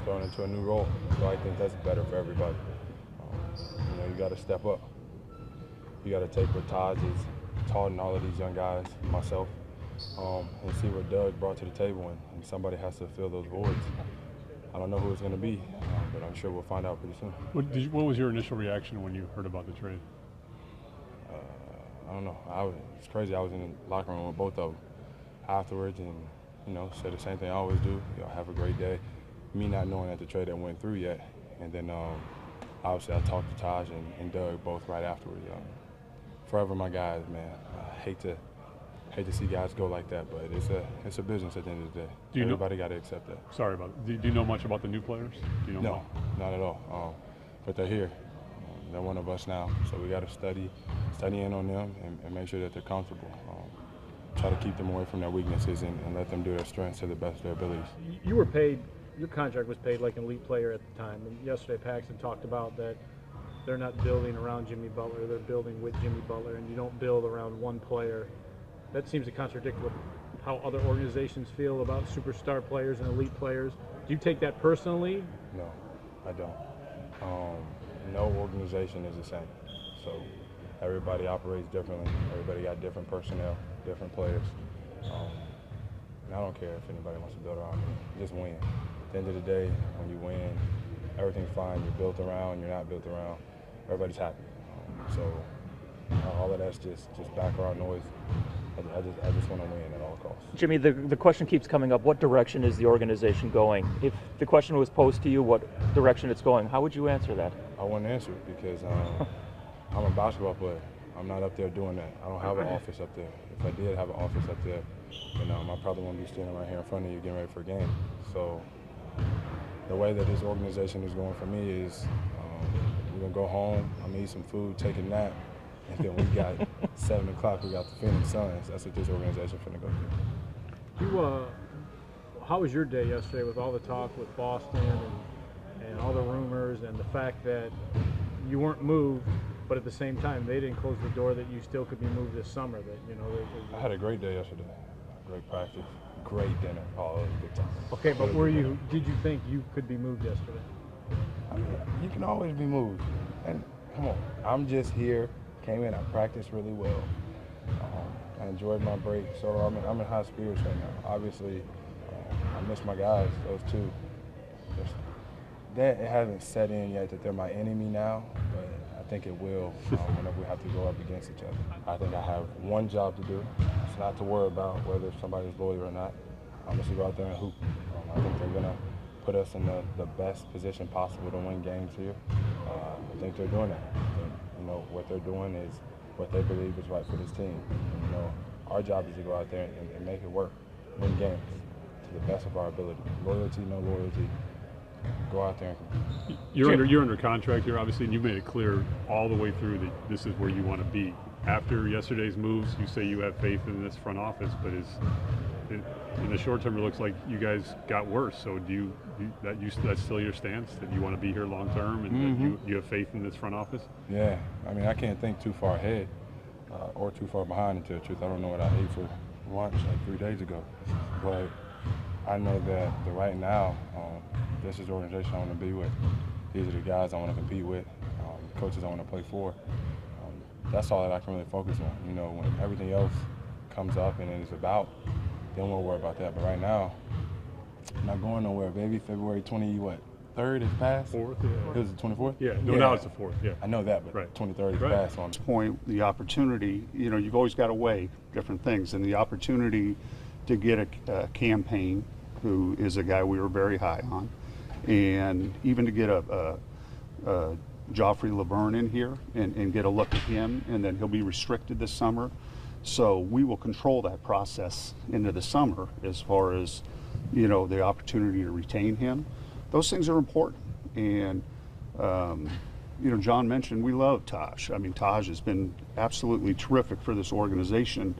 thrown into a new role. So I think that's better for everybody. You got to step up. You got to take what Taj has taught and all of these young guys, myself, and see what Doug brought to the table, and somebody has to fill those voids. I don't know who it's going to be, but I'm sure we'll find out pretty soon. What was your initial reaction when you heard about the trade? I don't know. It's crazy. I was in the locker room with both of them afterwards, and said the same thing I always do. Have a great day. Me not knowing that the trade hadn't went through yet, and then obviously I talked to Taj and Doug both right afterwards. Forever my guys, man. I hate to see guys go like that, but it's a business at the end of the day. Everybody got to accept that. Sorry about it. Do you know much about the new players? Do you know No, not at all. But they're here. They're one of us now, so we got to study in on them and make sure that they're comfortable. Try to keep them away from their weaknesses and let them do their strengths to the best of their abilities. You were paid, your contract was paid like an elite player at the time, and yesterday Paxton talked about that they're not building around Jimmy Butler, they're building with Jimmy Butler, and you don't build around one player. That seems to contradict how other organizations feel about superstar players and elite players. Do you take that personally? No, I don't. No organization is the same. So everybody operates differently. Everybody got different personnel, different players. And I don't care if anybody wants to build around me. Just win. At the end of the day, when you win, everything's fine. You're built around, you're not built around. Everybody's happy. So all of that's just background noise. I just want to win at all costs. Jimmy, the question keeps coming up, what direction is the organization going? If the question was posed to you, what direction it's going, how would you answer that? I wouldn't answer it because I'm a basketball player. I'm not up there doing that. I don't have an office up there. If I did have an office up there, I probably wouldn't be standing right here in front of you getting ready for a game. So the way that this organization is going for me is we're going to go home, I'm going to eat some food, take a nap, and then we got 7 o'clock, we got the Phoenix Suns. That's what this organization is going to go through. How was your day yesterday with all the talk with Boston and all the rumors and the fact that you weren't moved, but at the same time they didn't close the door that you still could be moved this summer? I had a great day yesterday. Great practice, great dinner. Oh, it was a good time. Okay, but did you think you could be moved yesterday? I mean, you can always be moved. And come on, I'm just here. Came in, I practiced really well. I enjoyed my break, so I'm in high spirits right now. Obviously, I miss my guys, those two. It hasn't set in yet that they're my enemy now, but I think it will whenever we have to go up against each other. I think I have one job to do. It's not to worry about whether somebody's loyal or not. I'm just to go out there and hoop. I think they're going to put us in the best position possible to win games here. I think they're doing that. What they're doing is what they believe is right for this team. Our job is to go out there and make it work, win games to the best of our ability. Loyalty, no loyalty. Go out there and compete. You're under contract here, obviously, and you made it clear all the way through that this is where you want to be. After yesterday's moves, you say you have faith in this front office, but in the short term, it looks like you guys got worse. So that's still your stance, that you want to be here long term, and that you have faith in this front office? Yeah, I mean, I can't think too far ahead or too far behind, to tell the truth. I don't know what I ate for lunch like 3 days ago, but I know that right now, this is the organization I want to be with. These are the guys I want to compete with, coaches I want to play for. That's all that I can really focus on. When everything else comes up and it is about, then we'll worry about that. But right now, I'm not going nowhere, baby. February 23rd is past? 4th, yeah. It was the 24th? Yeah, now it's the 4th, yeah. I know that, but right. 23rd is past. At this point, the opportunity, you've always got to weigh different things, and the opportunity to get a campaign, who is a guy we were very high on, and even to get a Joffrey Laverne in here and get a look at him, and then he'll be restricted this summer. So we will control that process into the summer as far as, the opportunity to retain him. Those things are important. And, John mentioned we love Taj. I mean, Taj has been absolutely terrific for this organization.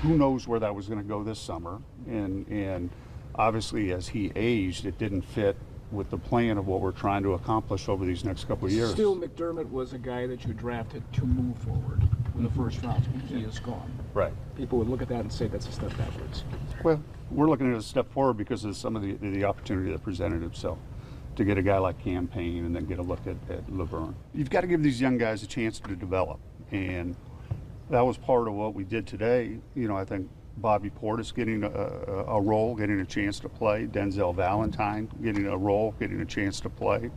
Who knows where that was going to go this summer? And obviously, as he aged, it didn't fit with the plan of what we're trying to accomplish over these next couple of years. Still, McDermott was a guy that you drafted to move forward. in the first round. He is gone. Right. People would look at that and say that's a step backwards. Well, we're looking at a step forward because of some of the opportunity that presented itself to get a guy like Campaign and then get a look at Laverne. You've got to give these young guys a chance to develop, and that was part of what we did today. You know, I think Bobby Portis getting a role, getting a chance to play. Denzel Valentine getting a role, getting a chance to play.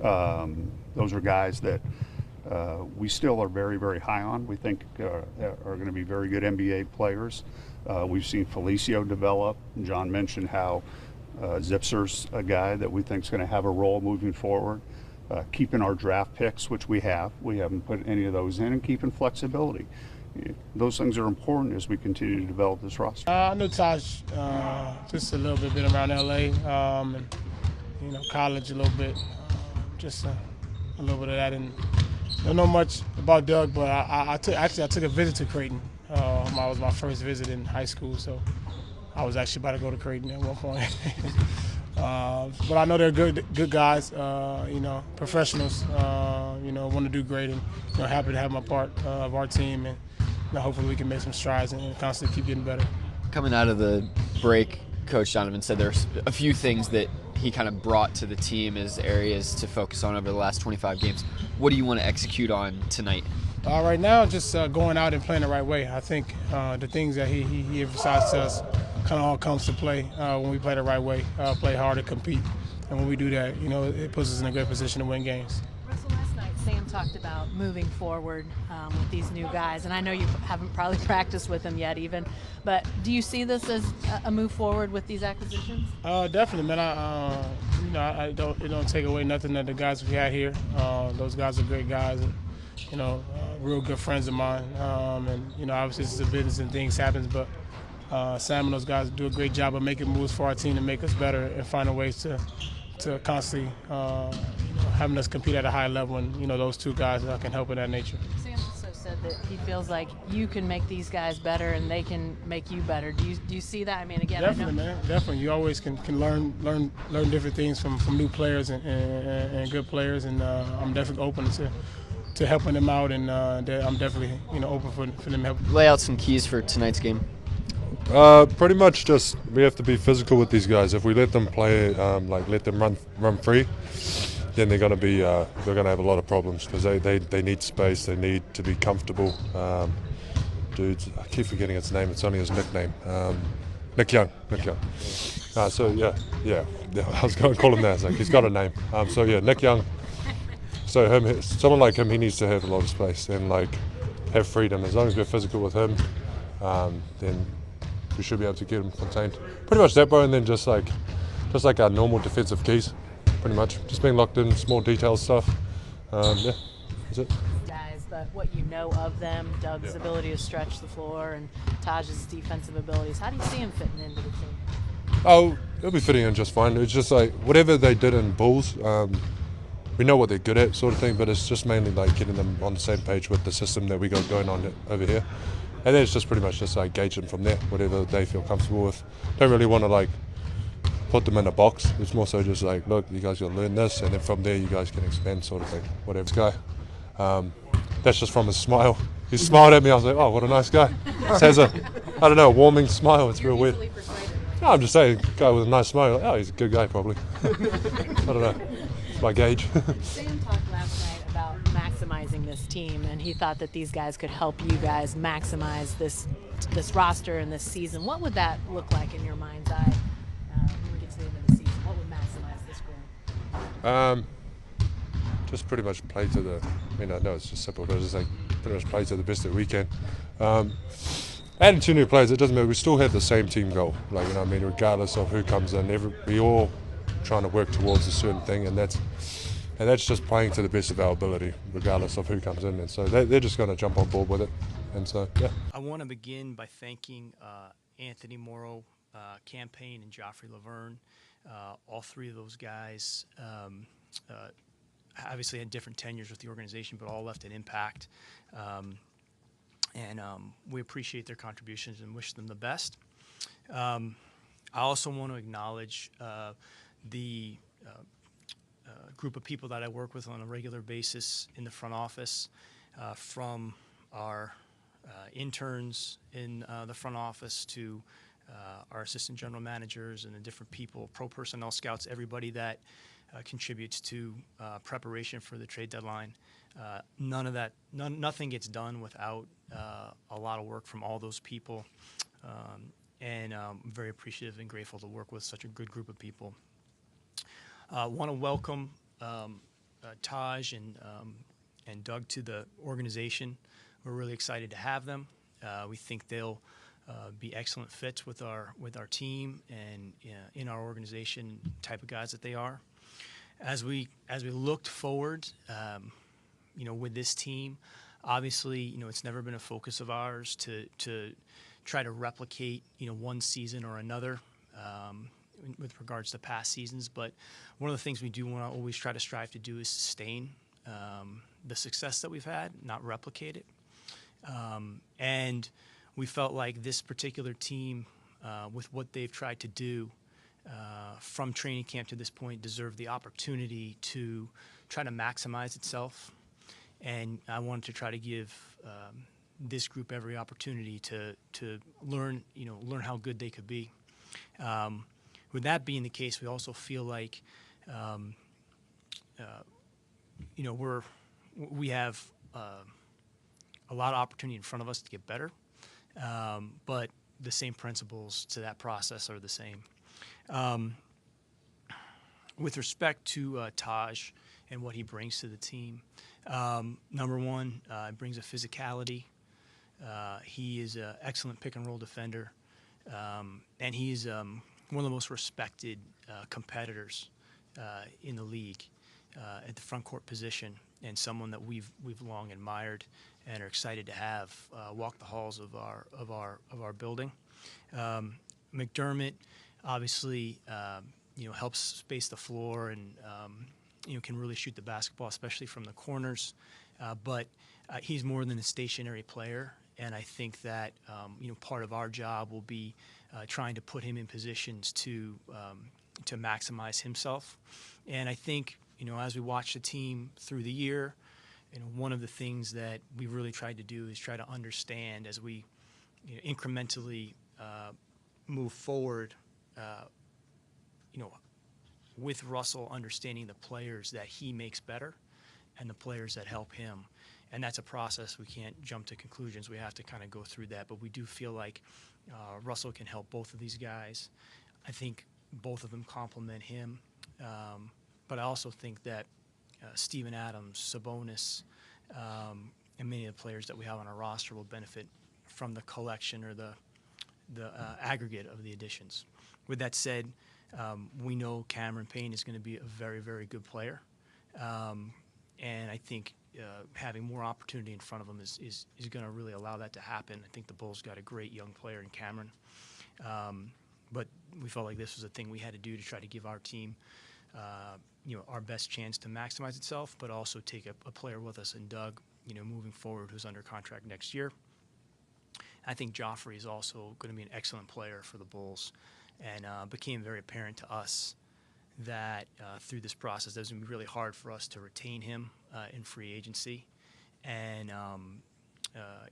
Those are guys that we still are very, very high on. We think are going to be very good NBA players. We've seen Felicio develop. John mentioned how Zipser's a guy that we think is going to have a role moving forward. Keeping our draft picks, which we haven't put any of those in, and keeping flexibility. Those things are important as we continue to develop this roster. I know Taj just a little bit around LA, and college a little bit, just a little bit of that. And don't know much about Doug, but I took a visit to Creighton. It was my first visit in high school, so I was actually about to go to Creighton at one point. But I know they're good guys, professionals, want to do great, and happy to have my part of our team, and hopefully we can make some strides and constantly keep getting better. Coming out of the break, Coach Donovan said there's a few things that he kind of brought to the team as areas to focus on over the last 25 games. What do you want to execute on tonight? Right now, just going out and playing the right way. I think the things that he emphasized to us kind of all comes to play when we play the right way, play hard and compete. And when we do that, it puts us in a great position to win games. Russell, last night Sam talked about moving forward with these new guys, and I know you haven't probably practiced with them yet even, but do you see this as a move forward with these acquisitions? Definitely, man. It don't take away nothing that the guys we had here. Those guys are great guys, and real good friends of mine. And obviously this is a business and things happen, but Sam and those guys do a great job of making moves for our team to make us better and finding ways to constantly having us compete at a high level, and those two guys can help in that nature. Sam also said that he feels like you can make these guys better and they can make you better. Do you see that? I mean, again, definitely, man. Definitely, you always can learn different things from new players and good players, and I'm definitely open to helping them out, and I'm definitely open for them to help. Lay out some keys for tonight's game. Pretty much just we have to be physical with these guys. If we let them play, let them run free, then they're going to have a lot of problems because they need space. They need to be comfortable. Dude, I keep forgetting his name. It's only his nickname. Nick Young. So yeah, I was going to call him that. Like, he's got a name. Nick Young. So someone like him, he needs to have a lot of space and have freedom. As long as we're physical with him, then we should be able to get him contained. Pretty much that, bro. And then just like our normal defensive keys, pretty much. Just being locked in, small detail stuff. That's it. Guys, but what you know of them, Doug's ability to stretch the floor and Taj's defensive abilities, how do you see him fitting into the team? Oh, he'll be fitting in just fine. It's just whatever they did in Bulls, we know what they're good at, sort of thing, but it's just mainly getting them on the same page with the system that we got going on over here. And then it's just pretty much just gauge them from there, whatever they feel comfortable with. Don't really want to put them in a box. It's more so just look, you guys got to learn this, and then from there you guys can expand, sort of thing. Whatever. This guy, that's just from his smile. He smiled at me. I was like, oh, what a nice guy. Just has a warming smile. It's real weird. No, I'm just saying, guy with a nice smile. Oh, he's a good guy probably. I don't know. It's my gauge. Sam talked last night about maximizing this team, and he thought that these guys could help you guys maximize this roster and this season. What would that look like in your mind's eye when we get to the end of the season? What would maximize this group? Just pretty much play to the. I know it's just simple, but it's just pretty much play to the best that we can. Adding 2 new players, it doesn't matter. We still have the same team goal. Regardless of who comes in, we all trying to work towards a certain thing, and that's just playing to the best of our ability, regardless of who comes in. And so they're just going to jump on board with it. And so, yeah. I want to begin by thanking Anthony Morrow, Campaign, and Joffrey Laverne. All 3 of those guys obviously had different tenures with the organization, but all left an impact. And we appreciate their contributions and wish them the best. I also want to acknowledge the group of people that I work with on a regular basis in the front office, from our interns in the front office to our assistant general managers and the different people, pro personnel scouts, everybody that contributes to preparation for the trade deadline. Nothing gets done without a lot of work from all those people. And I'm very appreciative and grateful to work with such a good group of people. Want to welcome Taj and Doug to the organization. We're really excited to have them. We think they'll be excellent fits with our team and in our organization, type of guys that they are. As we looked forward, with this team, obviously, it's never been a focus of ours to try to replicate, one season or another with regards to past seasons. But one of the things we do want to always try to strive to do is sustain the success that we've had, not replicate it. And we felt like this particular team, with what they've tried to do from training camp to this point, deserved the opportunity to try to maximize itself. And I wanted to try to give this group every opportunity to learn how good they could be. With that being the case, we also feel like we have a lot of opportunity in front of us to get better, but the same principles to that process are the same. With respect to Taj and what he brings to the team, number one, he brings a physicality. He is an excellent pick-and-roll defender, and he's one of the most respected competitors in the league at the front court position, and someone that we've long admired and are excited to have walk the halls of our building. McDermott obviously helps space the floor and can really shoot the basketball, especially from the corners. But he's more than a stationary player, and I think that part of our job will be trying to put him in positions to maximize himself. And I think as we watch the team through the year, one of the things that we really tried to do is try to understand as we incrementally move forward, with Russell understanding the players that he makes better and the players that help him. And that's a process. We can't jump to conclusions. We have to kind of go through that. But we do feel like Russell can help both of these guys. I think both of them complement him. But I also think that Steven Adams, Sabonis, and many of the players that we have on our roster will benefit from the collection or the aggregate of the additions. With that said, we know Cameron Payne is going to be a very, very good player. And I think having more opportunity in front of him is going to really allow that to happen. I think the Bulls got a great young player in Cameron. But we felt like this was a thing we had to do to try to give our team our best chance to maximize itself, but also take a player with us in Doug, moving forward, who's under contract next year. I think Joffrey is also going to be an excellent player for the Bulls, and became very apparent to us that through this process, it was going to be really hard for us to retain him in free agency. And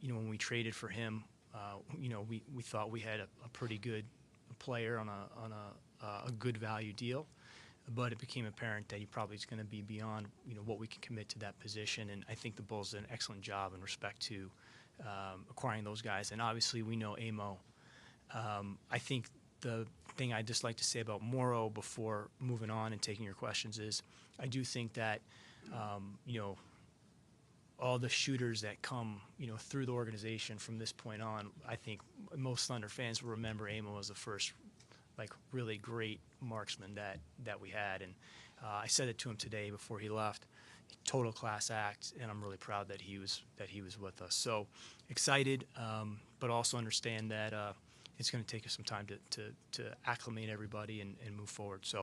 when we traded for him, we thought we had a pretty good player on a good value deal. But it became apparent that he probably is going to be beyond what we can commit to that position. And I think the Bulls did an excellent job in respect to acquiring those guys. And obviously we know Amo. I think the thing I'd just like to say about Morrow before moving on and taking your questions is I do think that all the shooters that come through the organization from this point on, I think most Thunder fans will remember Amo as the first really great marksman that we had. And I said it to him today before he left. Total class act, and I'm really proud that he was with us. So excited, but also understand that it's going to take us some time to acclimate everybody and move forward. So